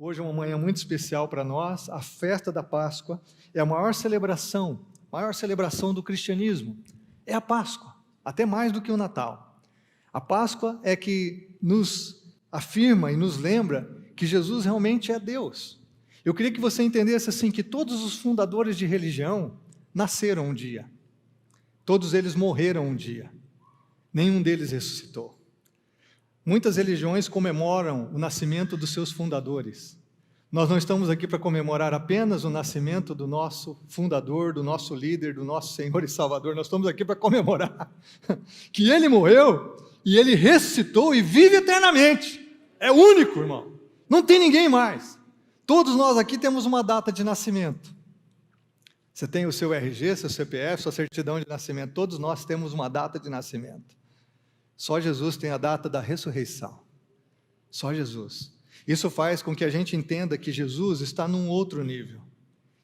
Hoje é uma manhã muito especial para nós. A festa da Páscoa é a maior celebração do cristianismo. É a Páscoa, até mais do que o Natal. A Páscoa é que nos afirma e nos lembra que Jesus realmente é Deus. Eu queria que você entendesse assim, que todos os fundadores de religião nasceram um dia. Todos eles morreram um dia. Nenhum deles ressuscitou. Muitas religiões comemoram o nascimento dos seus fundadores. Nós não estamos aqui para comemorar apenas o nascimento do nosso fundador, do nosso líder, do nosso Senhor e Salvador. Nós estamos aqui para comemorar que Ele morreu e Ele ressuscitou e vive eternamente. É único, irmão. Não tem ninguém mais. Todos nós aqui temos uma data de nascimento. Você tem o seu RG, seu CPF, sua certidão de nascimento. Todos nós temos uma data de nascimento. Só Jesus tem a data da ressurreição. Só Jesus. Isso faz com que a gente entenda que Jesus está num outro nível,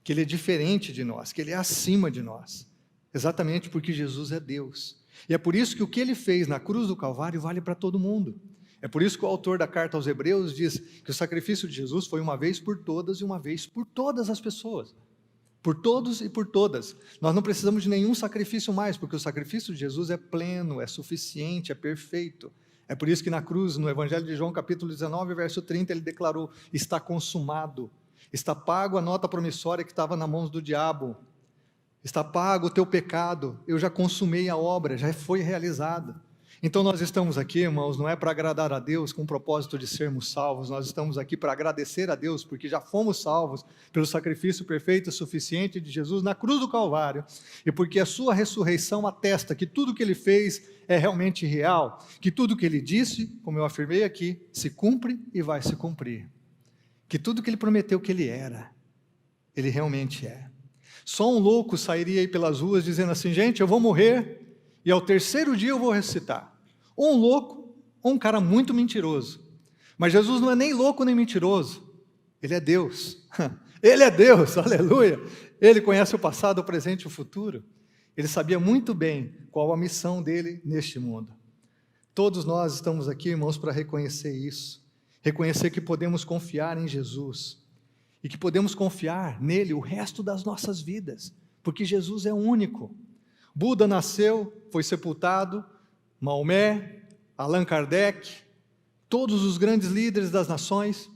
que Ele é diferente de nós, que Ele é acima de nós, exatamente porque Jesus é Deus. E é por isso que o que Ele fez na cruz do Calvário vale para todo mundo. É por isso que o autor da carta aos Hebreus diz que o sacrifício de Jesus foi uma vez por todas e uma vez por todas as pessoas. Por todos e por todas. Nós não precisamos de nenhum sacrifício mais, porque o sacrifício de Jesus é pleno, é suficiente, é perfeito. É por isso que na cruz, no Evangelho de João, capítulo 19, verso 30, ele declarou: está consumado, está pago a nota promissória que estava nas mãos do diabo, está pago o teu pecado, eu já consumei a obra, já foi realizada. Então nós estamos aqui, irmãos, não é para agradar a Deus com o propósito de sermos salvos, nós estamos aqui para agradecer a Deus, porque já fomos salvos pelo sacrifício perfeito e suficiente de Jesus na cruz do Calvário, e porque a sua ressurreição atesta que tudo que Ele fez é realmente real, que tudo que Ele disse, como eu afirmei aqui, se cumpre e vai se cumprir, que tudo que Ele prometeu que Ele era, Ele realmente é. Só um louco sairia aí pelas ruas dizendo assim: gente, eu vou morrer e ao terceiro dia eu vou ressuscitar. Ou um louco, ou um cara muito mentiroso. Mas Jesus não é nem louco nem mentiroso. Ele é Deus. Ele é Deus, aleluia. Ele conhece o passado, o presente e o futuro. Ele sabia muito bem qual a missão dele neste mundo. Todos nós estamos aqui, irmãos, para reconhecer isso. Reconhecer que podemos confiar em Jesus. E que podemos confiar nele o resto das nossas vidas. Porque Jesus é único. Buda nasceu, foi sepultado. Maomé, Allan Kardec, todos os grandes líderes das nações,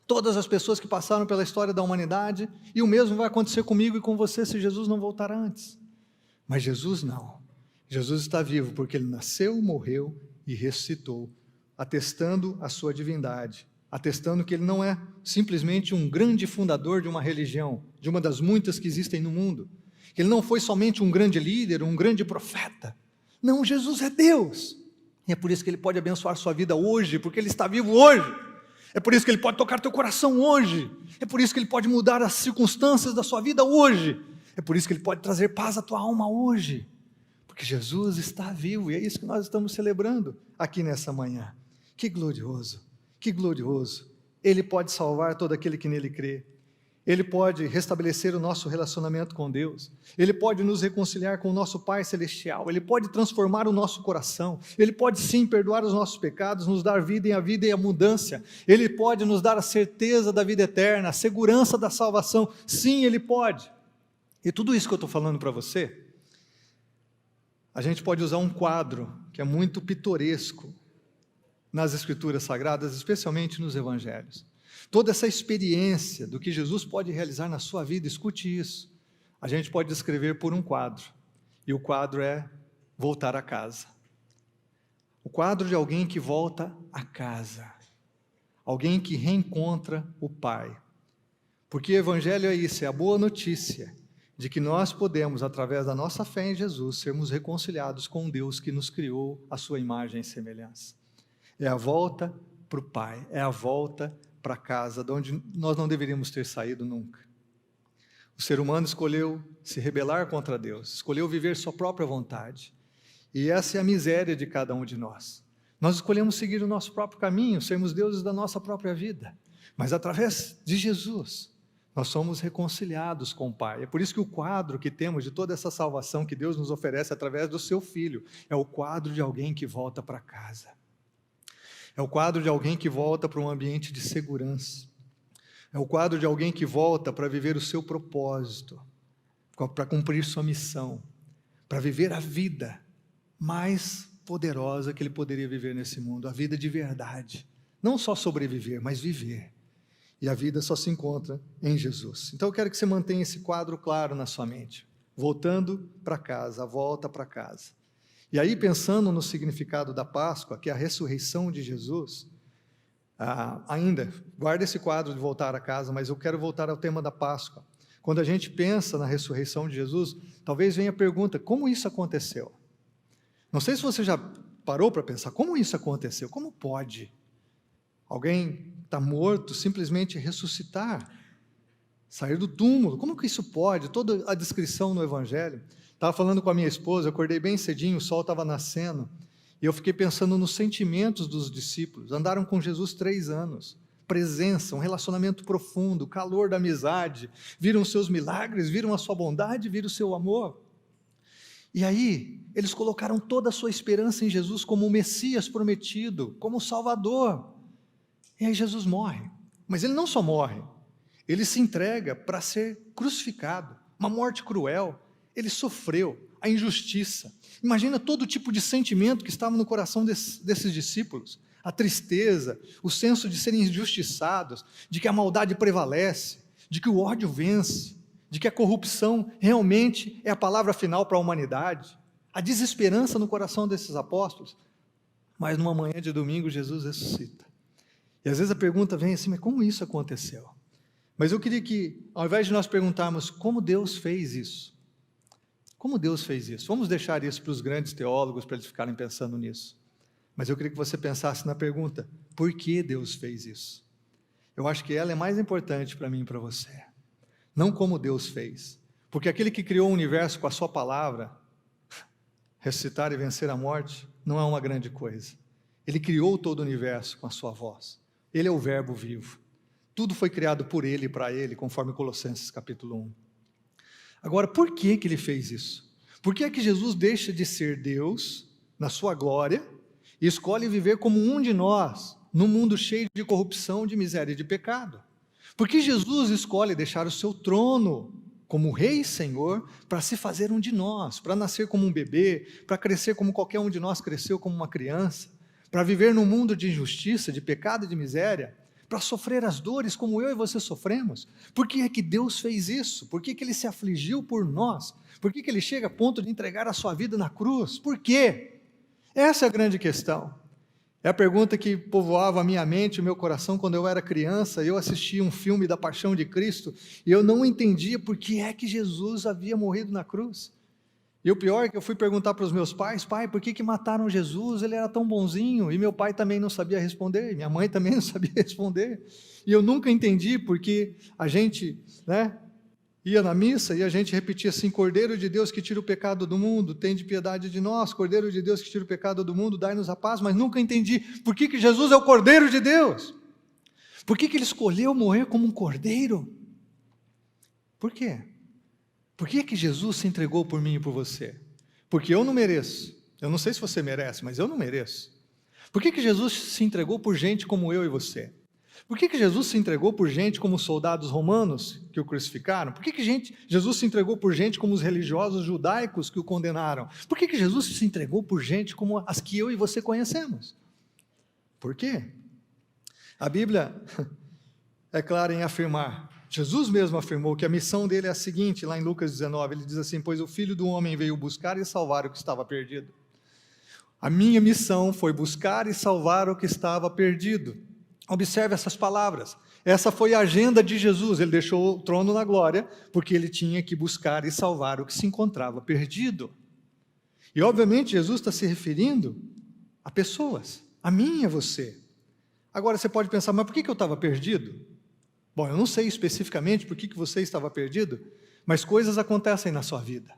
todas as pessoas que passaram pela história da humanidade, e o mesmo vai acontecer comigo e com você se Jesus não voltar antes. Mas Jesus não. Jesus está vivo porque Ele nasceu, morreu e ressuscitou, atestando a sua divindade, atestando que Ele não é simplesmente um grande fundador de uma religião, de uma das muitas que existem no mundo, que Ele não foi somente um grande líder, um grande profeta. Não, Jesus é Deus, e é por isso que Ele pode abençoar sua vida hoje, porque Ele está vivo hoje, é por isso que Ele pode tocar teu coração hoje, é por isso que Ele pode mudar as circunstâncias da sua vida hoje, é por isso que Ele pode trazer paz à tua alma hoje, porque Jesus está vivo, e é isso que nós estamos celebrando aqui nessa manhã. Que glorioso, Ele pode salvar todo aquele que nele crê. Ele pode restabelecer o nosso relacionamento com Deus, Ele pode nos reconciliar com o nosso Pai Celestial, Ele pode transformar o nosso coração, Ele pode sim perdoar os nossos pecados, nos dar vida e abundância, Ele pode nos dar a certeza da vida eterna, a segurança da salvação, sim, Ele pode. E tudo isso que eu estou falando para você, a gente pode usar um quadro que é muito pitoresco nas Escrituras Sagradas, especialmente nos Evangelhos. Toda essa experiência do que Jesus pode realizar na sua vida, escute isso, a gente pode descrever por um quadro, e o quadro é voltar a casa. O quadro de alguém que volta a casa, alguém que reencontra o Pai, porque o Evangelho é isso, é a boa notícia, de que nós podemos, através da nossa fé em Jesus, sermos reconciliados com Deus que nos criou à sua imagem e semelhança. É a volta para o Pai, é a volta para casa, de onde nós não deveríamos ter saído nunca. O ser humano escolheu se rebelar contra Deus, escolheu viver sua própria vontade, e essa é a miséria de cada um de nós. Nós escolhemos seguir o nosso próprio caminho, sermos deuses da nossa própria vida, mas através de Jesus, nós somos reconciliados com o Pai. É por isso que o quadro que temos de toda essa salvação que Deus nos oferece através do seu Filho, é o quadro de alguém que volta para casa. É o quadro de alguém que volta para um ambiente de segurança. É o quadro de alguém que volta para viver o seu propósito, para cumprir sua missão, para viver a vida mais poderosa que ele poderia viver nesse mundo, a vida de verdade. Não só sobreviver, mas viver. E a vida só se encontra em Jesus. Então eu quero que você mantenha esse quadro claro na sua mente. Voltando para casa, a volta para casa. E aí, pensando no significado da Páscoa, que é a ressurreição de Jesus, ainda, guarda esse quadro de voltar a casa, mas eu quero voltar ao tema da Páscoa. Quando a gente pensa na ressurreição de Jesus, talvez venha a pergunta, como isso aconteceu? Não sei se você já parou para pensar, como isso aconteceu? Como pode alguém está morto simplesmente ressuscitar, sair do túmulo? Como que isso pode? Toda a descrição no Evangelho. Estava falando com a minha esposa, eu acordei bem cedinho, o sol estava nascendo, e eu fiquei pensando nos sentimentos dos discípulos. Andaram com Jesus 3 anos, presença, um relacionamento profundo, o calor da amizade, viram os seus milagres, viram a sua bondade, viram o seu amor. E aí, eles colocaram toda a sua esperança em Jesus como o Messias prometido, como o Salvador. E aí Jesus morre, mas ele não só morre, ele se entrega para ser crucificado, uma morte cruel, ele sofreu a injustiça. Imagina todo tipo de sentimento que estava no coração desses discípulos, a tristeza, o senso de serem injustiçados, de que a maldade prevalece, de que o ódio vence, de que a corrupção realmente é a palavra final para a humanidade, a desesperança no coração desses apóstolos. Mas numa manhã de domingo Jesus ressuscita. E às vezes a pergunta vem assim, mas como isso aconteceu? Mas eu queria que, ao invés de nós perguntarmos como Deus fez isso, como Deus fez isso? Vamos deixar isso para os grandes teólogos, para eles ficarem pensando nisso. Mas eu queria que você pensasse na pergunta, por que Deus fez isso? Eu acho que ela é mais importante para mim e para você. Não como Deus fez. Porque aquele que criou o universo com a sua palavra, ressuscitar e vencer a morte, não é uma grande coisa. Ele criou todo o universo com a sua voz. Ele é o verbo vivo. Tudo foi criado por ele e para ele, conforme Colossenses capítulo 1. Agora, por que ele fez isso? Por que é que Jesus deixa de ser Deus, na sua glória, e escolhe viver como um de nós, num mundo cheio de corrupção, de miséria e de pecado? Por que Jesus escolhe deixar o seu trono como Rei e Senhor, para se fazer um de nós, para nascer como um bebê, para crescer como qualquer um de nós cresceu como uma criança, para viver num mundo de injustiça, de pecado e de miséria, para sofrer as dores como eu e você sofremos? Por que é que Deus fez isso? Por que que Ele se afligiu por nós? Por que que Ele chega a ponto de entregar a sua vida na cruz? Por quê? Essa é a grande questão. É a pergunta que povoava a minha mente, o meu coração, quando eu era criança. Eu assistia um filme da Paixão de Cristo, e eu não entendia por que é que Jesus havia morrido na cruz. E o pior é que eu fui perguntar para os meus pais, pai, por que que mataram Jesus? Ele era tão bonzinho. E meu pai também não sabia responder, e minha mãe também não sabia responder. E eu nunca entendi porque a gente, ia na missa e a gente repetia assim, Cordeiro de Deus que tira o pecado do mundo, tende piedade de nós, Cordeiro de Deus que tira o pecado do mundo, dai-nos a paz, mas nunca entendi por que que Jesus é o Cordeiro de Deus. Por que que Ele escolheu morrer como um cordeiro? Por quê? Por que que Jesus se entregou por mim e por você? Porque eu não mereço. Eu não sei se você merece, mas eu não mereço. Por que que Jesus se entregou por gente como eu e você? Por que que Jesus se entregou por gente como os soldados romanos que o crucificaram? Por que que Jesus se entregou por gente como os religiosos judaicos que o condenaram? Por que que Jesus se entregou por gente como as que eu e você conhecemos? Por quê? A Bíblia é clara em afirmar, Jesus mesmo afirmou que a missão dele é a seguinte, lá em Lucas 19, ele diz assim, pois o Filho do Homem veio buscar e salvar o que estava perdido. A minha missão foi buscar e salvar o que estava perdido. Observe essas palavras, essa foi a agenda de Jesus, ele deixou o trono na glória, porque ele tinha que buscar e salvar o que se encontrava perdido. E obviamente Jesus está se referindo a pessoas, a mim e a você. Agora você pode pensar, mas por que eu estava perdido? Bom, eu não sei especificamente por que você estava perdido, mas coisas acontecem na sua vida,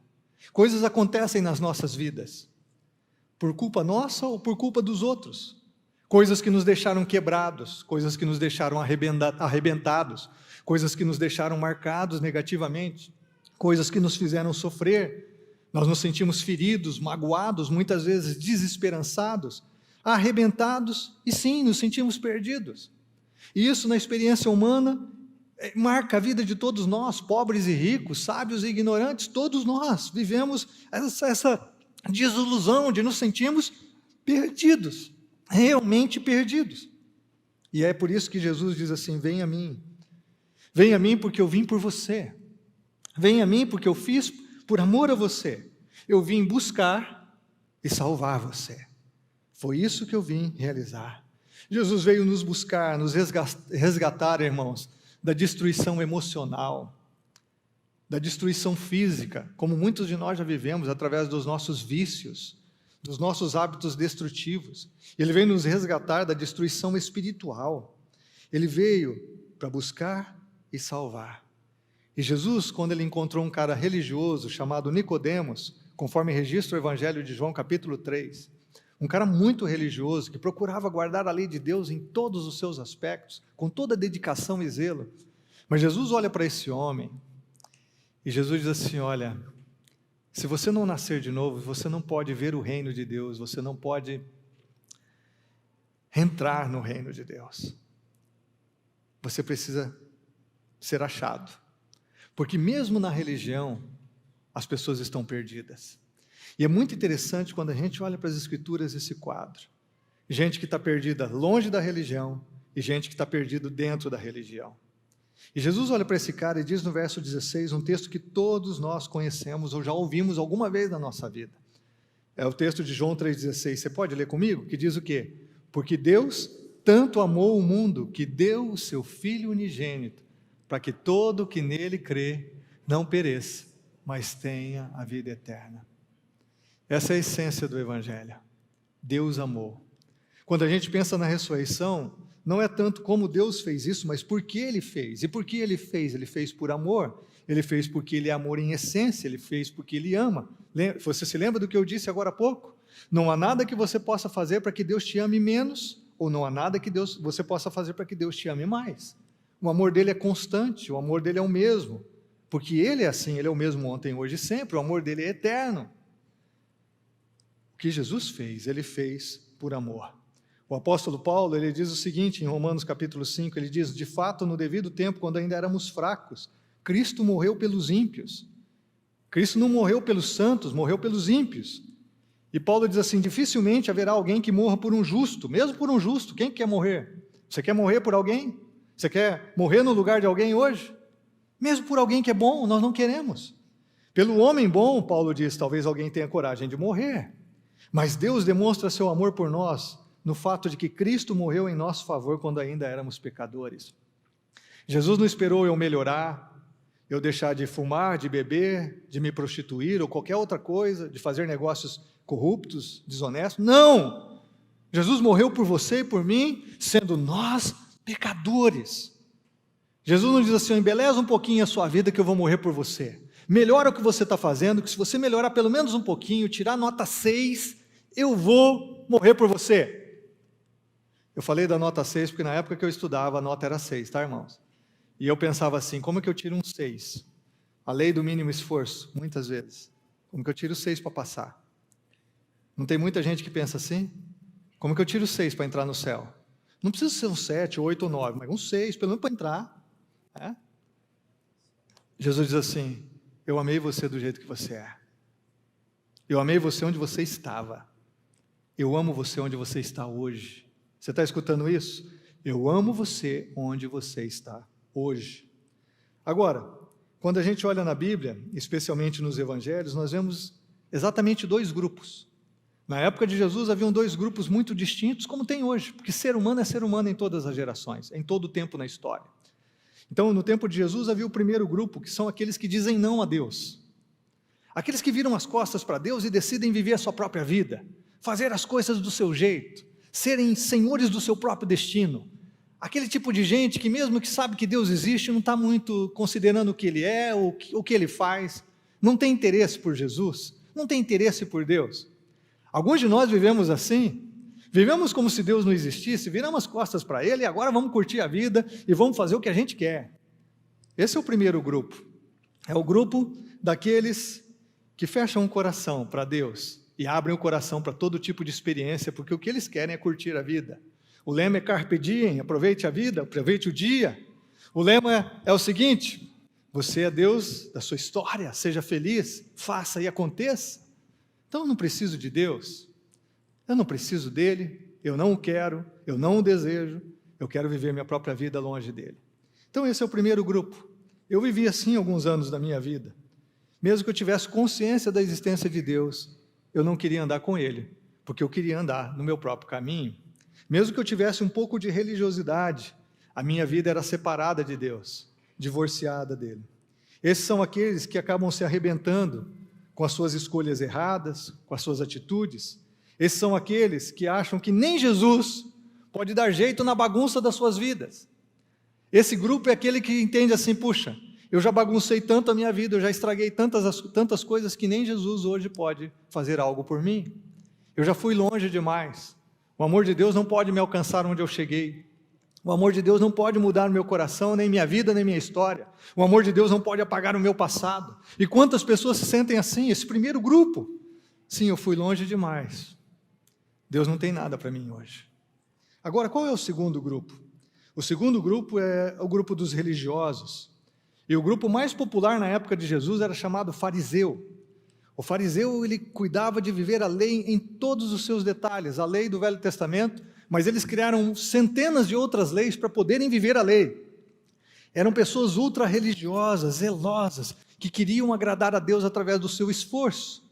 coisas acontecem nas nossas vidas, por culpa nossa ou por culpa dos outros. Coisas que nos deixaram quebrados, coisas que nos deixaram arrebentados, coisas que nos deixaram marcados negativamente, coisas que nos fizeram sofrer. Nós nos sentimos feridos, magoados, muitas vezes desesperançados, arrebentados e sim, nos sentimos perdidos. E isso na experiência humana marca a vida de todos nós, pobres e ricos, sábios e ignorantes, todos nós vivemos essa desilusão de nos sentirmos perdidos, realmente perdidos. E é por isso que Jesus diz assim: venha a mim porque eu vim por você, venha a mim porque eu fiz por amor a você, eu vim buscar e salvar você, foi isso que eu vim realizar. Jesus veio nos buscar, nos resgatar, irmãos, da destruição emocional, da destruição física, como muitos de nós já vivemos através dos nossos vícios, dos nossos hábitos destrutivos. Ele veio nos resgatar da destruição espiritual. Ele veio para buscar e salvar. E Jesus, quando ele encontrou um cara religioso chamado Nicodemos, conforme registra o Evangelho de João, capítulo 3, um cara muito religioso, que procurava guardar a lei de Deus em todos os seus aspectos, com toda dedicação e zelo. Mas Jesus olha para esse homem, e Jesus diz assim: olha, se você não nascer de novo, você não pode ver o reino de Deus, você não pode entrar no reino de Deus. Você precisa ser achado, porque mesmo na religião, as pessoas estão perdidas. E é muito interessante quando a gente olha para as Escrituras esse quadro. Gente que está perdida longe da religião e gente que está perdida dentro da religião. E Jesus olha para esse cara e diz no verso 16, um texto que todos nós conhecemos ou já ouvimos alguma vez na nossa vida. É o texto de João 3,16. Você pode ler comigo? Que diz o quê? Porque Deus tanto amou o mundo que deu o seu Filho unigênito, para que todo que nele crê não pereça, mas tenha a vida eterna. Essa é a essência do Evangelho. Deus amou. Quando a gente pensa na ressurreição, não é tanto como Deus fez isso, mas por que Ele fez. E por que Ele fez? Ele fez por amor. Ele fez porque Ele é amor em essência. Ele fez porque Ele ama. Você se lembra do que eu disse agora há pouco? Não há nada que você possa fazer para que Deus te ame menos, ou não há nada que você possa fazer para que Deus te ame mais. O amor dele é constante, o amor dele é o mesmo. Porque Ele é assim, Ele é o mesmo ontem, hoje e sempre. O amor dele é eterno. O que Jesus fez, Ele fez por amor. O apóstolo Paulo, ele diz o seguinte, em Romanos capítulo 5, ele diz: de fato, no devido tempo, quando ainda éramos fracos, Cristo morreu pelos ímpios. Cristo não morreu pelos santos, morreu pelos ímpios. E Paulo diz assim: dificilmente haverá alguém que morra por um justo, mesmo por um justo. Quem quer morrer? Você quer morrer por alguém? Você quer morrer no lugar de alguém hoje? Mesmo por alguém que é bom, nós não queremos. Pelo homem bom, Paulo diz, talvez alguém tenha coragem de morrer. Mas Deus demonstra seu amor por nós no fato de que Cristo morreu em nosso favor quando ainda éramos pecadores. Jesus não esperou eu melhorar, eu deixar de fumar, de beber, de me prostituir ou qualquer outra coisa, de fazer negócios corruptos, desonestos. Não! Jesus morreu por você e por mim, sendo nós pecadores. Jesus não diz assim: embeleza um pouquinho a sua vida que eu vou morrer por você. Melhora o que você está fazendo, que se você melhorar pelo menos um pouquinho, tirar nota 6, eu vou morrer por você. Eu falei da nota 6 porque na época que eu estudava a nota era 6, tá, irmãos? E eu pensava assim: como que eu tiro um 6? A lei do mínimo esforço, muitas vezes. Como que eu tiro 6 para passar? Não tem muita gente que pensa assim? Como que eu tiro 6 para entrar no céu? Não precisa ser um 7, 8 ou 9, mas um 6, pelo menos para entrar. É? Jesus diz assim: eu amei você do jeito que você é. Eu amei você onde você estava. Eu amo você onde você está hoje. Você está escutando isso? Eu amo você onde você está hoje. Agora, quando a gente olha na Bíblia, especialmente nos Evangelhos, nós vemos exatamente 2 grupos. Na época de Jesus haviam 2 grupos muito distintos, como tem hoje, porque ser humano é ser humano em todas as gerações, em todo o tempo na história. Então, no tempo de Jesus havia o primeiro grupo, que são aqueles que dizem não a Deus. Aqueles que viram as costas para Deus e decidem viver a sua própria vida, fazer as coisas do seu jeito, serem senhores do seu próprio destino. Aquele tipo de gente que mesmo que sabe que Deus existe, não está muito considerando o que Ele é, o que Ele faz, não tem interesse por Jesus, não tem interesse por Deus. Alguns de nós vivemos assim, vivemos como se Deus não existisse, viramos as costas para Ele e agora vamos curtir a vida e vamos fazer o que a gente quer. Esse é o primeiro grupo, é o grupo daqueles que fecham o coração para Deus e abrem o coração para todo tipo de experiência, porque o que eles querem é curtir a vida. O lema é carpe diem, aproveite a vida, aproveite o dia. O lema é o seguinte: você é Deus da sua história, seja feliz, faça e aconteça. Então eu não preciso de Deus, eu não preciso dele, eu não o quero, eu não o desejo, eu quero viver minha própria vida longe dele. Então esse é o primeiro grupo. Eu vivi assim alguns anos da minha vida. Mesmo que eu tivesse consciência da existência de Deus, eu não queria andar com ele, porque eu queria andar no meu próprio caminho. Mesmo que eu tivesse um pouco de religiosidade, a minha vida era separada de Deus, divorciada dele. Esses são aqueles que acabam se arrebentando com as suas escolhas erradas, com as suas atitudes. Esses são aqueles que acham que nem Jesus pode dar jeito na bagunça das suas vidas. Esse grupo é aquele que entende assim: puxa, eu já baguncei tanto a minha vida, eu já estraguei tantas coisas que nem Jesus hoje pode fazer algo por mim. Eu já fui longe demais. O amor de Deus não pode me alcançar onde eu cheguei. O amor de Deus não pode mudar o meu coração, nem minha vida, nem minha história. O amor de Deus não pode apagar o meu passado. E quantas pessoas se sentem assim? Esse primeiro grupo. Sim, eu fui longe demais. Deus não tem nada para mim hoje. Agora, qual é o segundo grupo? O segundo grupo é o grupo dos religiosos. E o grupo mais popular na época de Jesus era chamado fariseu. O fariseu, ele cuidava de viver a lei em todos os seus detalhes, a lei do Velho Testamento, mas eles criaram centenas de outras leis para poderem viver a lei. Eram pessoas ultra-religiosas, zelosas, que queriam agradar a Deus através do seu esforço.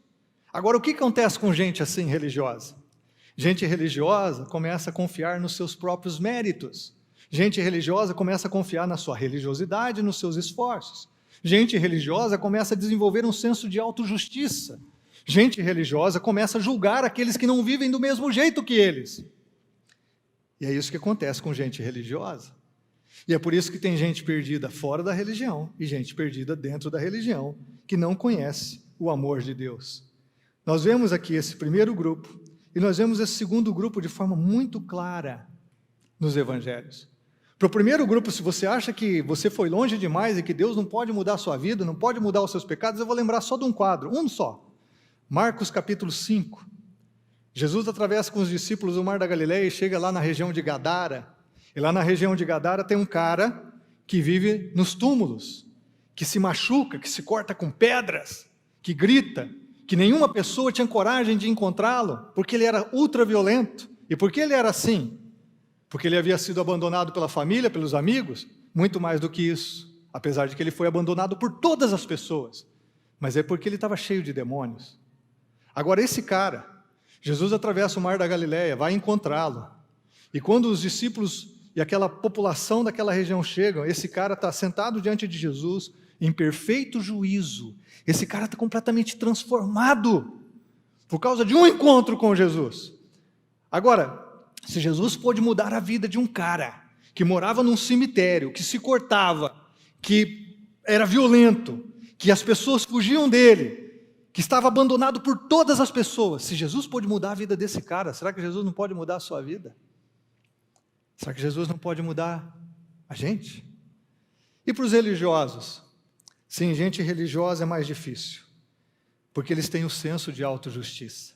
Agora, o que acontece com gente assim religiosa? Gente religiosa começa a confiar nos seus próprios méritos. Gente religiosa começa a confiar na sua religiosidade, nos seus esforços. Gente religiosa começa a desenvolver um senso de autojustiça. Gente religiosa começa a julgar aqueles que não vivem do mesmo jeito que eles. E é isso que acontece com gente religiosa. E é por isso que tem gente perdida fora da religião e gente perdida dentro da religião, que não conhece o amor de Deus. Nós vemos aqui esse primeiro grupo e nós vemos esse segundo grupo de forma muito clara nos evangelhos. Para o primeiro grupo, se você acha que você foi longe demais e que Deus não pode mudar a sua vida, não pode mudar os seus pecados, eu vou lembrar só de um quadro, um só. Marcos capítulo 5. Jesus atravessa com os discípulos o Mar da Galileia e chega lá na região de Gadara. E lá na região de Gadara tem um cara que vive nos túmulos, que se machuca, que se corta com pedras, que grita, que nenhuma pessoa tinha coragem de encontrá-lo, porque ele era ultra violento. E por que ele era assim? Porque ele havia sido abandonado pela família, pelos amigos? Muito mais do que isso, apesar de que ele foi abandonado por todas as pessoas. Mas é porque ele estava cheio de demônios. Agora esse cara, Jesus atravessa o Mar da Galileia, vai encontrá-lo. E quando os discípulos e aquela população daquela região chegam, esse cara está sentado diante de Jesus, em perfeito juízo. Esse cara está completamente transformado, por causa de um encontro com Jesus. Agora, se Jesus pôde mudar a vida de um cara que morava num cemitério, que se cortava, que era violento, que as pessoas fugiam dele, que estava abandonado por todas as pessoas, se Jesus pôde mudar a vida desse cara, será que Jesus não pode mudar a sua vida? Será que Jesus não pode mudar a gente? E para os religiosos? Sim, gente religiosa é mais difícil, porque eles têm o senso de autojustiça.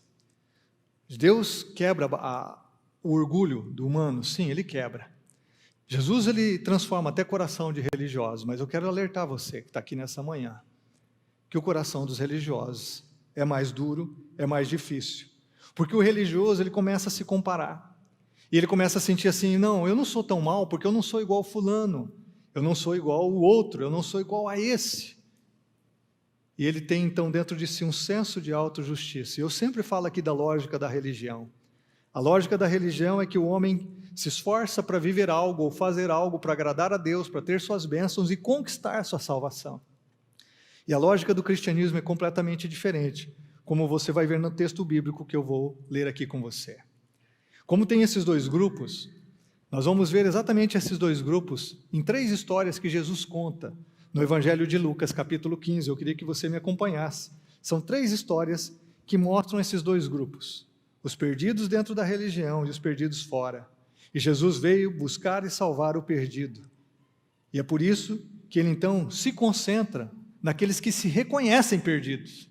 Deus quebra o orgulho do humano, sim, ele quebra. Jesus, ele transforma até coração de religiosos, mas eu quero alertar você que está aqui nessa manhã, que o coração dos religiosos é mais duro, é mais difícil, porque o religioso, ele começa a se comparar, e ele começa a sentir assim, não, eu não sou tão mal, porque eu não sou igual fulano, eu não sou igual o outro, eu não sou igual a esse. E ele tem então dentro de si um senso de autojustiça. E eu sempre falo aqui da lógica da religião. A lógica da religião é que o homem se esforça para viver algo ou fazer algo para agradar a Deus, para ter suas bênçãos e conquistar sua salvação. E a lógica do cristianismo é completamente diferente, como você vai ver no texto bíblico que eu vou ler aqui com você. Como tem esses dois grupos, nós vamos ver exatamente esses dois grupos em 3 histórias que Jesus conta no Evangelho de Lucas, capítulo 15. Eu queria que você me acompanhasse. São 3 histórias que mostram esses dois grupos, os perdidos dentro da religião e os perdidos fora. E Jesus veio buscar e salvar o perdido. E é por isso que ele então se concentra naqueles que se reconhecem perdidos.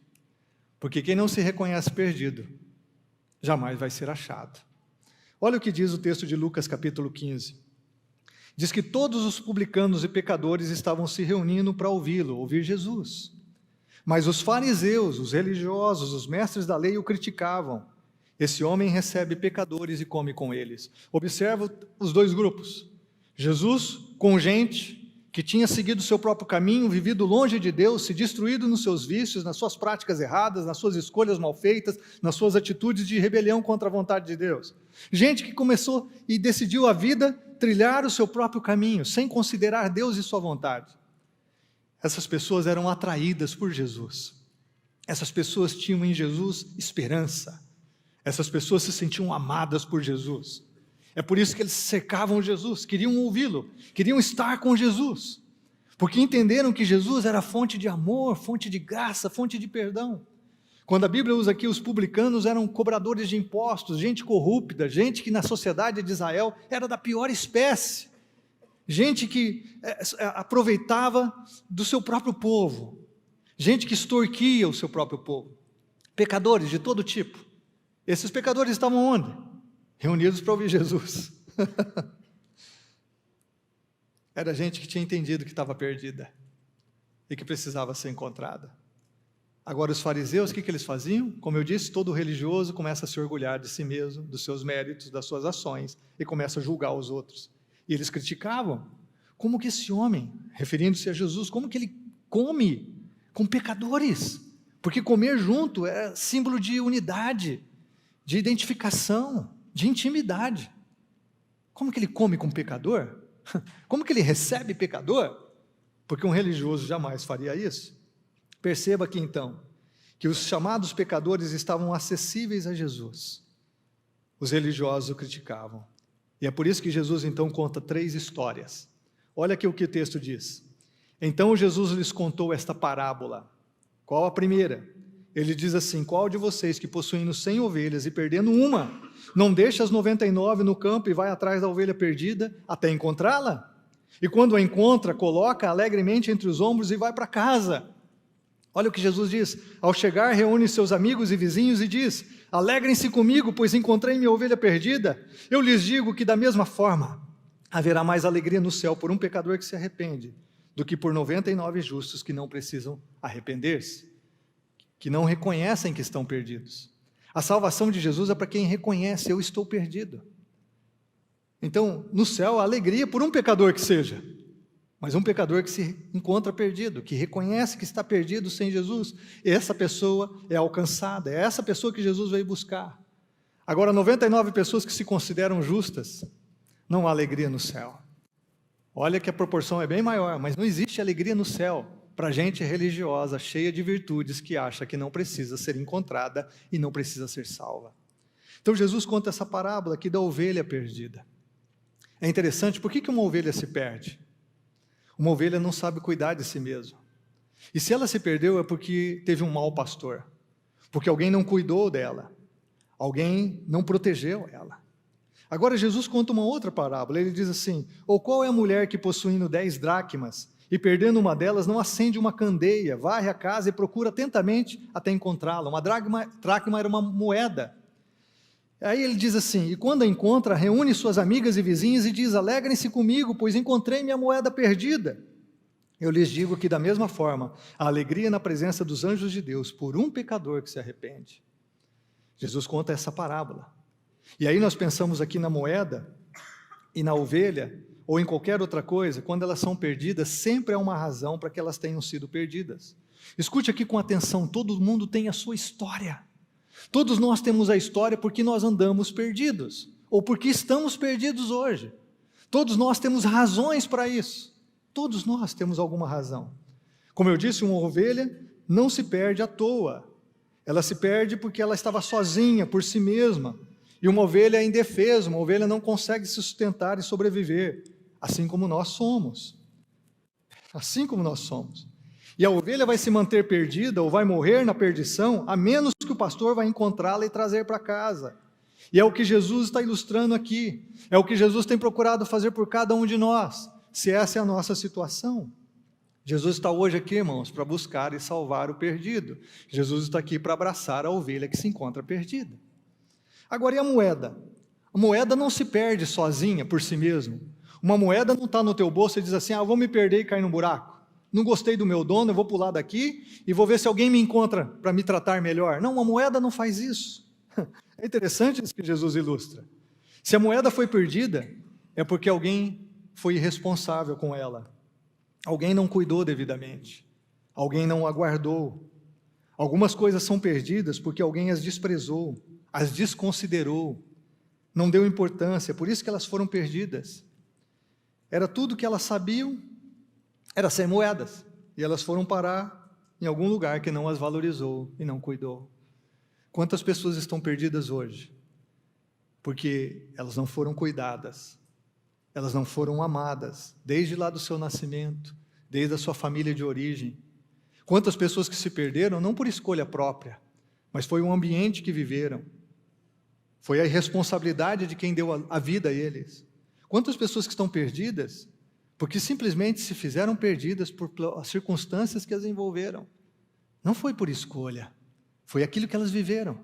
Porque quem não se reconhece perdido, jamais vai ser achado. Olha o que diz o texto de Lucas capítulo 15. diz que todos os publicanos e pecadores estavam se reunindo para ouvi-lo, ouvir Jesus. Mas os fariseus, os religiosos, os mestres da lei o criticavam. Esse homem recebe pecadores e come com eles. Observa os dois grupos. Jesus com gente que tinha seguido o seu próprio caminho, vivido longe de Deus, se destruído nos seus vícios, nas suas práticas erradas, nas suas escolhas mal feitas, nas suas atitudes de rebelião contra a vontade de Deus. Gente que começou e decidiu a vida trilhar o seu próprio caminho, sem considerar Deus e sua vontade. Essas pessoas eram atraídas por Jesus. Essas pessoas tinham em Jesus esperança. Essas pessoas se sentiam amadas por Jesus. É por isso que eles cercavam Jesus, queriam ouvi-lo, queriam estar com Jesus, porque entenderam que Jesus era fonte de amor, fonte de graça, fonte de perdão. Quando a Bíblia usa aqui, os publicanos eram cobradores de impostos, gente corrupta, gente que na sociedade de Israel era da pior espécie, gente que aproveitava do seu próprio povo, gente que extorquia o seu próprio povo, pecadores de todo tipo. Esses pecadores estavam onde? Reunidos para ouvir Jesus. Era gente que tinha entendido que estava perdida e que precisava ser encontrada. Agora os fariseus, o que eles faziam? Como eu disse, todo religioso começa a se orgulhar de si mesmo, dos seus méritos, das suas ações, e começa a julgar os outros. E eles criticavam. Como que esse homem, referindo-se a Jesus, como que ele come com pecadores? Porque comer junto é símbolo de unidade, de identificação, de intimidade. Como que ele come com pecador? Como que ele recebe pecador? Porque um religioso jamais faria isso. Perceba aqui então, que os chamados pecadores estavam acessíveis a Jesus. Os religiosos o criticavam. E é por isso que Jesus então conta 3 histórias. Olha aqui o que o texto diz. Então Jesus lhes contou esta parábola. Qual a primeira? Ele diz assim: qual de vocês que possuindo 100 ovelhas e perdendo uma, não deixa as 99 no campo e vai atrás da ovelha perdida até encontrá-la? E quando a encontra, coloca alegremente entre os ombros e vai para casa. Olha o que Jesus diz: ao chegar reúne seus amigos e vizinhos e diz: alegrem-se comigo, pois encontrei minha ovelha perdida. Eu lhes digo que da mesma forma haverá mais alegria no céu por um pecador que se arrepende, do que por 99 justos que não precisam arrepender-se, que não reconhecem que estão perdidos. A salvação de Jesus é para quem reconhece: eu estou perdido. Então, no céu, a alegria por um pecador que seja, mas um pecador que se encontra perdido, que reconhece que está perdido sem Jesus, essa pessoa é alcançada, é essa pessoa que Jesus veio buscar. Agora, 99 pessoas que se consideram justas, não há alegria no céu. Olha que a proporção é bem maior, mas não existe alegria no céu para gente religiosa, cheia de virtudes, que acha que não precisa ser encontrada e não precisa ser salva. Então Jesus conta essa parábola aqui da ovelha perdida. É interessante, por que uma ovelha se perde? Uma ovelha não sabe cuidar de si mesma. E se ela se perdeu é porque teve um mau pastor, porque alguém não cuidou dela, alguém não protegeu ela. Agora Jesus conta uma outra parábola, ele diz assim: ou qual é a mulher que possuindo 10 dracmas, e perdendo uma delas, não acende uma candeia, varre a casa e procura atentamente até encontrá-la? Uma dracma era uma moeda. Aí ele diz assim: e quando a encontra, reúne suas amigas e vizinhas e diz: alegrem-se comigo, pois encontrei minha moeda perdida. Eu lhes digo que da mesma forma, a alegria na presença dos anjos de Deus por um pecador que se arrepende. Jesus conta essa parábola. E aí nós pensamos aqui na moeda e na ovelha, ou em qualquer outra coisa, quando elas são perdidas, sempre há uma razão para que elas tenham sido perdidas. Escute aqui com atenção: todo mundo tem a sua história. Todos nós temos a história porque nós andamos perdidos, ou porque estamos perdidos hoje. Todos nós temos razões para isso. Todos nós temos alguma razão. Como eu disse, uma ovelha não se perde à toa. Ela se perde porque ela estava sozinha, por si mesma. E uma ovelha é indefesa, uma ovelha não consegue se sustentar e sobreviver, assim como nós somos. Assim como nós somos. E a ovelha vai se manter perdida ou vai morrer na perdição, a menos que o pastor vai encontrá-la e trazer para casa. E é o que Jesus está ilustrando aqui. É o que Jesus tem procurado fazer por cada um de nós, se essa é a nossa situação. Jesus está hoje aqui, irmãos, para buscar e salvar o perdido. Jesus está aqui para abraçar a ovelha que se encontra perdida. Agora, e a moeda? A moeda não se perde sozinha, por si mesma. Uma moeda não está no teu bolso e diz assim, eu vou me perder e cair no buraco. Não gostei do meu dono, eu vou pular daqui e vou ver se alguém me encontra para me tratar melhor. Não, uma moeda não faz isso. É interessante isso que Jesus ilustra. Se a moeda foi perdida, é porque alguém foi irresponsável com ela. Alguém não cuidou devidamente. Alguém não a guardou. Algumas coisas são perdidas porque alguém as desprezou, as desconsiderou, não deu importância, por isso que elas foram perdidas. Era tudo que elas sabiam, era ser moedas, e elas foram parar em algum lugar que não as valorizou e não cuidou. Quantas pessoas estão perdidas hoje? Porque elas não foram cuidadas, elas não foram amadas, desde lá do seu nascimento, desde a sua família de origem. Quantas pessoas que se perderam, não por escolha própria, mas foi um ambiente que viveram, foi a irresponsabilidade de quem deu a vida a eles. Quantas pessoas que estão perdidas, porque simplesmente se fizeram perdidas por as circunstâncias que as envolveram. Não foi por escolha, foi aquilo que elas viveram,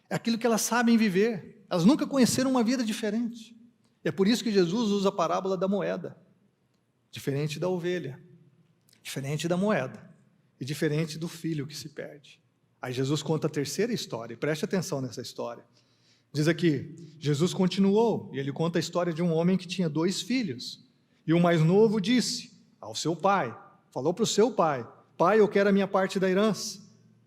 é aquilo que elas sabem viver. Elas nunca conheceram uma vida diferente. É por isso que Jesus usa a parábola da moeda, diferente da ovelha, diferente da moeda e diferente do filho que se perde. Aí Jesus conta a terceira história, e preste atenção nessa história. Diz aqui, Jesus continuou, e ele conta a história de um homem que tinha 2 filhos. E o mais novo disse ao seu pai, falou para o seu pai, pai, eu quero a minha parte da herança.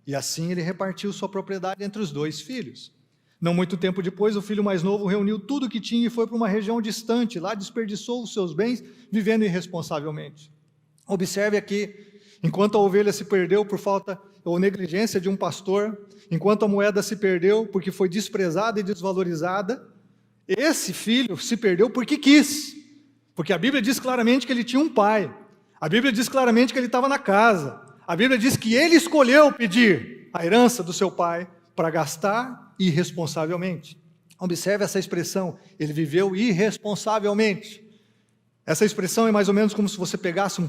E assim ele repartiu sua propriedade entre os 2 filhos. Não muito tempo depois, o filho mais novo reuniu tudo o que tinha e foi para uma região distante, lá desperdiçou os seus bens, vivendo irresponsavelmente. Observe aqui, enquanto a ovelha se perdeu por falta ou negligência de um pastor, enquanto a moeda se perdeu porque foi desprezada e desvalorizada, esse filho se perdeu porque quis, porque a Bíblia diz claramente que ele tinha um pai, a Bíblia diz claramente que ele estava na casa, a Bíblia diz que ele escolheu pedir a herança do seu pai para gastar irresponsavelmente. Observe essa expressão, ele viveu irresponsavelmente. Essa expressão é mais ou menos como se você pegasse um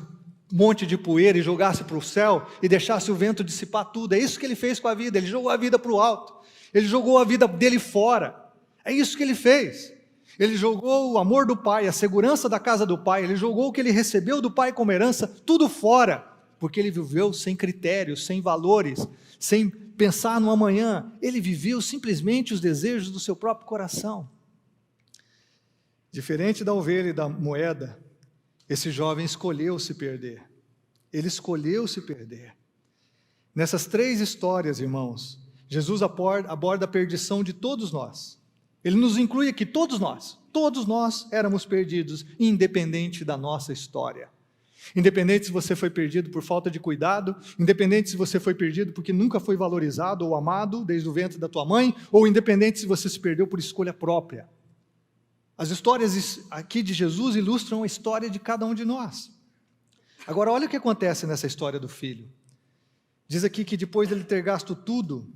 monte de poeira e jogasse para o céu e deixasse o vento dissipar tudo. É isso que ele fez com a vida, ele jogou a vida para o alto, ele jogou a vida dele fora. É isso que ele fez. Ele jogou o amor do pai, a segurança da casa do pai, ele jogou o que ele recebeu do pai como herança, tudo fora, porque ele viveu sem critérios, sem valores, sem pensar no amanhã. Ele viveu simplesmente os desejos do seu próprio coração. Diferente da ovelha e da moeda, esse jovem escolheu se perder. Ele escolheu se perder. Nessas 3 histórias, irmãos, Jesus aborda a perdição de todos nós. Ele nos inclui aqui, todos nós éramos perdidos, independente da nossa história. Independente se você foi perdido por falta de cuidado, independente se você foi perdido porque nunca foi valorizado ou amado desde o ventre da tua mãe, ou independente se você se perdeu por escolha própria. As histórias aqui de Jesus ilustram a história de cada um de nós. Agora, olha o que acontece nessa história do filho. Diz aqui que depois de ele ter gasto tudo,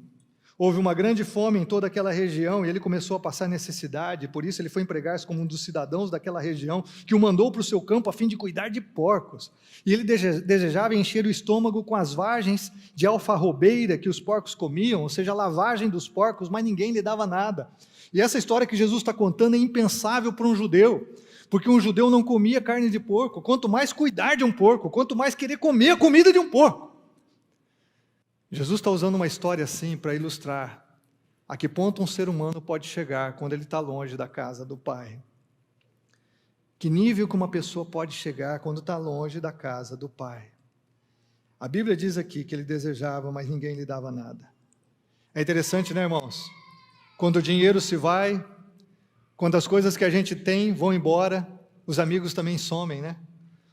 houve uma grande fome em toda aquela região e ele começou a passar necessidade, por isso ele foi empregar-se como um dos cidadãos daquela região, que o mandou para o seu campo a fim de cuidar de porcos. E ele desejava encher o estômago com as vagens de alfarrobeira que os porcos comiam, ou seja, a lavagem dos porcos, mas ninguém lhe dava nada. E essa história que Jesus está contando é impensável para um judeu, porque um judeu não comia carne de porco, quanto mais cuidar de um porco, quanto mais querer comer a comida de um porco. Jesus está usando uma história assim para ilustrar a que ponto um ser humano pode chegar quando ele está longe da casa do Pai. Que nível que uma pessoa pode chegar quando está longe da casa do Pai. A Bíblia diz aqui que ele desejava, mas ninguém lhe dava nada. É interessante, né, irmãos? Quando o dinheiro se vai, quando as coisas que a gente tem vão embora, os amigos também somem, né?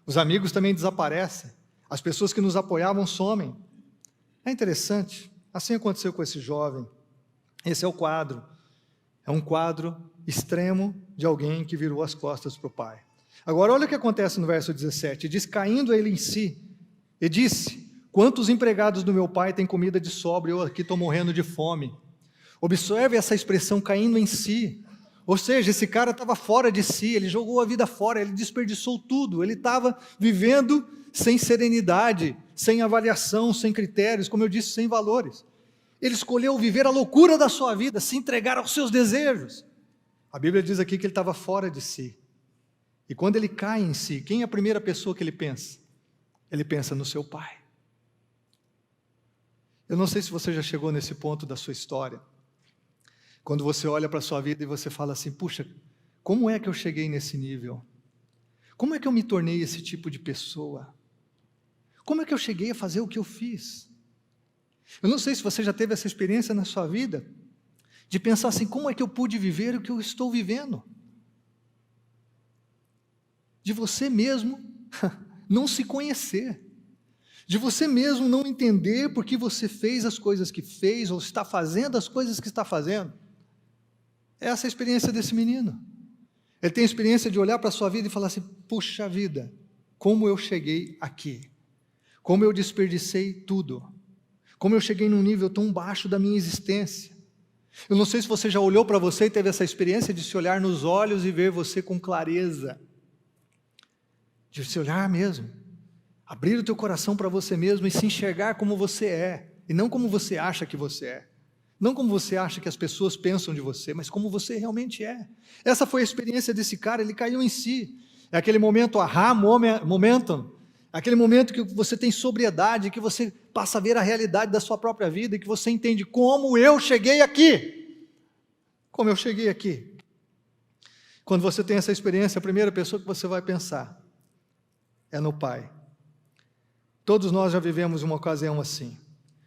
Os amigos também desaparecem. As pessoas que nos apoiavam somem. É interessante, assim aconteceu com esse jovem. Esse é o quadro, é um quadro extremo de alguém que virou as costas para o pai. Agora olha o que acontece no verso 17, diz, caindo ele em si, e disse, quantos empregados do meu pai têm comida de sobra, eu aqui estou morrendo de fome. Observe essa expressão, caindo em si, ou seja, esse cara estava fora de si, ele jogou a vida fora, ele desperdiçou tudo, ele estava vivendo sem serenidade, sem avaliação, sem critérios, como eu disse, sem valores. Ele escolheu viver a loucura da sua vida, se entregar aos seus desejos. A Bíblia diz aqui que ele estava fora de si. E quando ele cai em si, quem é a primeira pessoa que ele pensa? Ele pensa no seu pai. Eu não sei se você já chegou nesse ponto da sua história, quando você olha para a sua vida e você fala assim, puxa, como é que eu cheguei nesse nível? Como é que eu me tornei esse tipo de pessoa? Como é que eu cheguei a fazer o que eu fiz? Eu não sei se você já teve essa experiência na sua vida, de pensar assim, como é que eu pude viver o que eu estou vivendo? De você mesmo não se conhecer, de você mesmo não entender por que você fez as coisas que fez, ou está fazendo as coisas que está fazendo. Essa é a experiência desse menino. Ele tem a experiência de olhar para a sua vida e falar assim, puxa vida, como eu cheguei aqui, como eu desperdicei tudo, como eu cheguei num nível tão baixo da minha existência. Eu não sei se você já olhou para você e teve essa experiência de se olhar nos olhos e ver você com clareza, de se olhar mesmo, abrir o teu coração para você mesmo e se enxergar como você é, e não como você acha que você é, não como você acha que as pessoas pensam de você, mas como você realmente é. Essa foi a experiência desse cara, ele caiu em si, é aquele momento momentum, aquele momento que você tem sobriedade, que você passa a ver a realidade da sua própria vida, e que você entende como eu cheguei aqui, como eu cheguei aqui. Quando você tem essa experiência, a primeira pessoa que você vai pensar é no Pai. Todos nós já vivemos uma ocasião assim,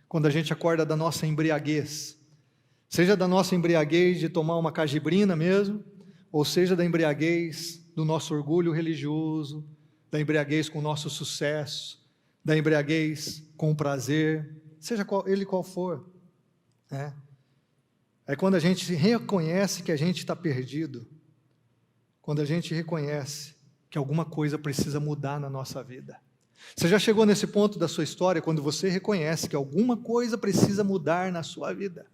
quando a gente acorda da nossa embriaguez, seja da nossa embriaguez de tomar uma cajibrina mesmo, ou seja da embriaguez do nosso orgulho religioso, da embriaguez com o nosso sucesso, da embriaguez com o prazer, seja qual for, né? É quando a gente reconhece que a gente está perdido, quando a gente reconhece que alguma coisa precisa mudar na nossa vida. Você já chegou nesse ponto da sua história, quando você reconhece que alguma coisa precisa mudar na sua vida?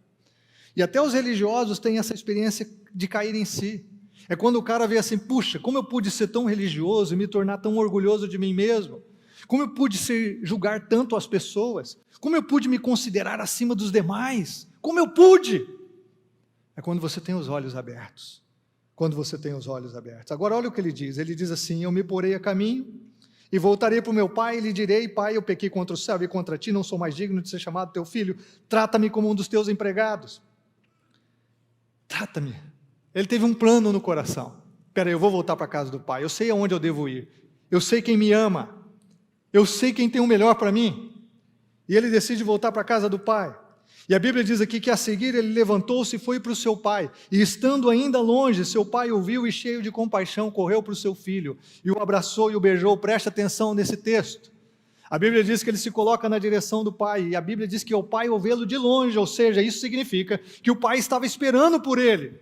E até os religiosos têm essa experiência de cair em si. É quando o cara vê assim, puxa, como eu pude ser tão religioso e me tornar tão orgulhoso de mim mesmo? Como eu pude julgar tanto as pessoas? Como eu pude me considerar acima dos demais? Como eu pude? É quando você tem os olhos abertos. Quando você tem os olhos abertos. Agora olha o que ele diz assim, eu me porei a caminho, e voltarei para o meu pai e lhe direi, pai, eu pequei contra o céu e contra ti, não sou mais digno de ser chamado teu filho, trata-me como um dos teus empregados. Trata-me. Ele teve um plano no coração. Espera aí, eu vou voltar para a casa do pai, eu sei aonde eu devo ir, eu sei quem me ama, eu sei quem tem o melhor para mim. E ele decide voltar para a casa do pai. E a Bíblia diz aqui que a seguir ele levantou-se e foi para o seu pai, e estando ainda longe, seu pai o viu e cheio de compaixão correu para o seu filho, e o abraçou e o beijou. Preste atenção nesse texto, a Bíblia diz que ele se coloca na direção do pai, e a Bíblia diz que o pai o vê-lo de longe, ou seja, isso significa que o pai estava esperando por ele,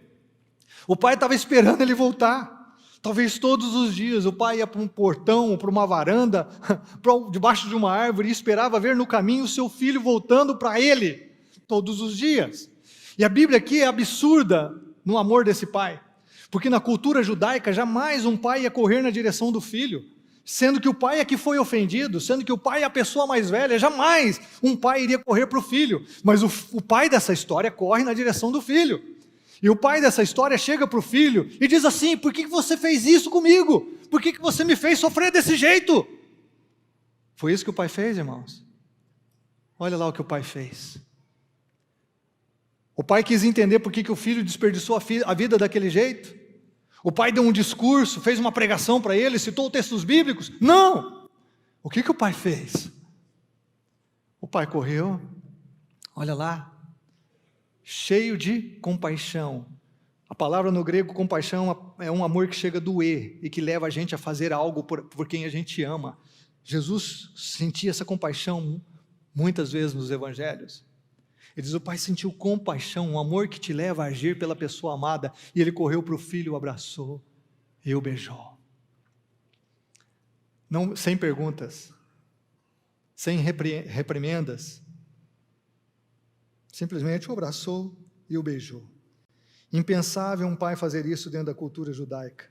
o pai estava esperando ele voltar. Talvez todos os dias o pai ia para um portão, para uma varanda, debaixo de uma árvore, e esperava ver no caminho o seu filho voltando para ele, todos os dias. E a Bíblia aqui é absurda no amor desse pai, porque na cultura judaica jamais um pai ia correr na direção do filho, sendo que o pai é que foi ofendido, sendo que o pai é a pessoa mais velha, jamais um pai iria correr para o filho, mas o pai dessa história corre na direção do filho, e o pai dessa história chega para o filho e diz assim, por que você fez isso comigo? Por que você me fez sofrer desse jeito? Foi isso que o pai fez, irmãos? Olha lá o que o pai fez. O pai quis entender por que o filho desperdiçou a vida daquele jeito. O pai deu um discurso, fez uma pregação para ele, citou textos bíblicos. Não! O que o pai fez? O pai correu, olha lá, cheio de compaixão. A palavra no grego compaixão é um amor que chega a doer e que leva a gente a fazer algo por quem a gente ama. Jesus sentia essa compaixão muitas vezes nos evangelhos. Ele diz, o pai sentiu compaixão, um amor que te leva a agir pela pessoa amada, e ele correu para o filho, o abraçou e o beijou. Não, sem perguntas, sem reprimendas, simplesmente o abraçou e o beijou. Impensável um pai fazer isso dentro da cultura judaica.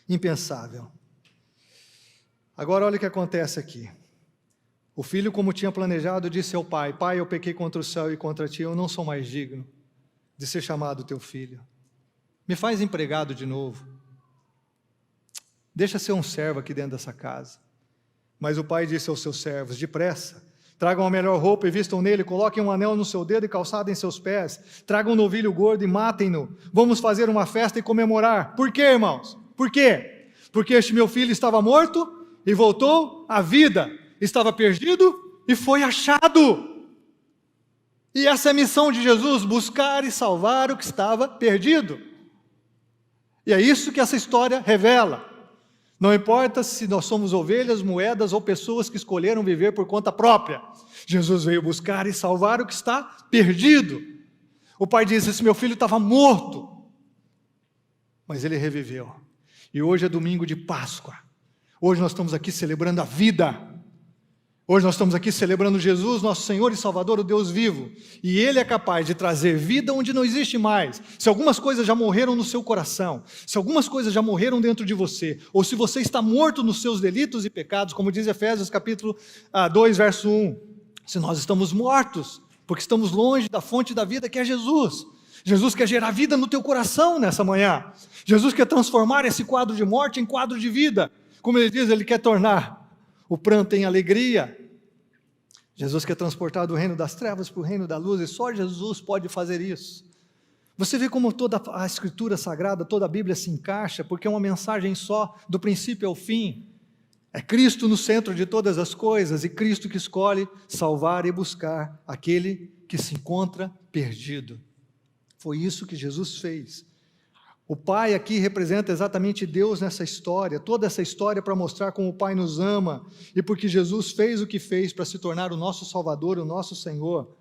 Impensável. Agora olha o que acontece aqui. O filho, como tinha planejado, disse ao pai, pai, eu pequei contra o céu e contra ti, eu não sou mais digno de ser chamado teu filho. Me faz empregado de novo. Deixa ser um servo aqui dentro dessa casa. Mas o pai disse aos seus servos: depressa, tragam a melhor roupa e vistam nele, coloquem um anel no seu dedo e calçado em seus pés, tragam um novilho gordo e matem-no. Vamos fazer uma festa e comemorar. Por quê, irmãos? Por quê? Porque este meu filho estava morto e voltou à vida, estava perdido e foi achado. E essa é a missão de Jesus: buscar e salvar o que estava perdido. E é isso que essa história revela. Não importa se nós somos ovelhas, moedas ou pessoas que escolheram viver por conta própria. Jesus veio buscar e salvar o que está perdido. O pai diz: esse meu filho estava morto, mas ele reviveu. E hoje é domingo de Páscoa. Hoje nós estamos aqui celebrando a vida. Hoje nós estamos aqui celebrando Jesus, nosso Senhor e Salvador, o Deus vivo. E Ele é capaz de trazer vida onde não existe mais. Se algumas coisas já morreram no seu coração, se algumas coisas já morreram dentro de você, ou se você está morto nos seus delitos e pecados, como diz Efésios capítulo 2, verso 1. Se nós estamos mortos, porque estamos longe da fonte da vida que é Jesus. Jesus quer gerar vida no teu coração nessa manhã. Jesus quer transformar esse quadro de morte em quadro de vida. Como Ele diz, Ele quer tornar o pranto em alegria. Jesus quer transportar do reino das trevas para o reino da luz, e só Jesus pode fazer isso. Você vê como toda a Escritura Sagrada, toda a Bíblia se encaixa, porque é uma mensagem só, do princípio ao fim. É Cristo no centro de todas as coisas, e Cristo que escolhe salvar e buscar aquele que se encontra perdido. Foi isso que Jesus fez. O Pai aqui representa exatamente Deus nessa história, toda essa história para mostrar como o Pai nos ama, e porque Jesus fez o que fez para se tornar o nosso Salvador, o nosso Senhor.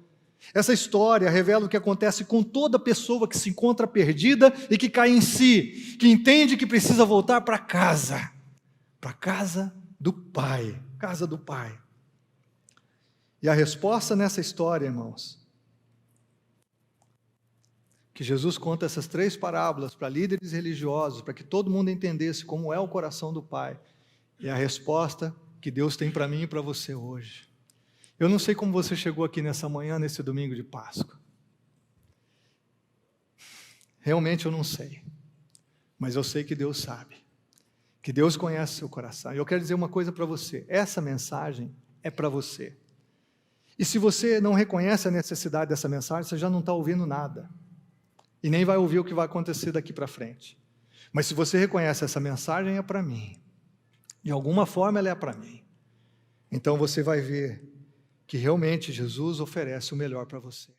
Essa história revela o que acontece com toda pessoa que se encontra perdida e que cai em si, que entende que precisa voltar para casa do Pai, casa do Pai. E a resposta nessa história, irmãos, que Jesus conta essas 3 parábolas para líderes religiosos, para que todo mundo entendesse como é o coração do Pai. E a resposta que Deus tem para mim e para você hoje. Eu não sei como você chegou aqui nessa manhã, nesse domingo de Páscoa. Realmente eu não sei. Mas eu sei que Deus sabe. Que Deus conhece o seu coração. E eu quero dizer uma coisa para você. Essa mensagem é para você. E se você não reconhece a necessidade dessa mensagem, você já não está ouvindo nada. E nem vai ouvir o que vai acontecer daqui para frente. Mas se você reconhece essa mensagem, é para mim. De alguma forma ela é para mim. Então você vai ver que realmente Jesus oferece o melhor para você.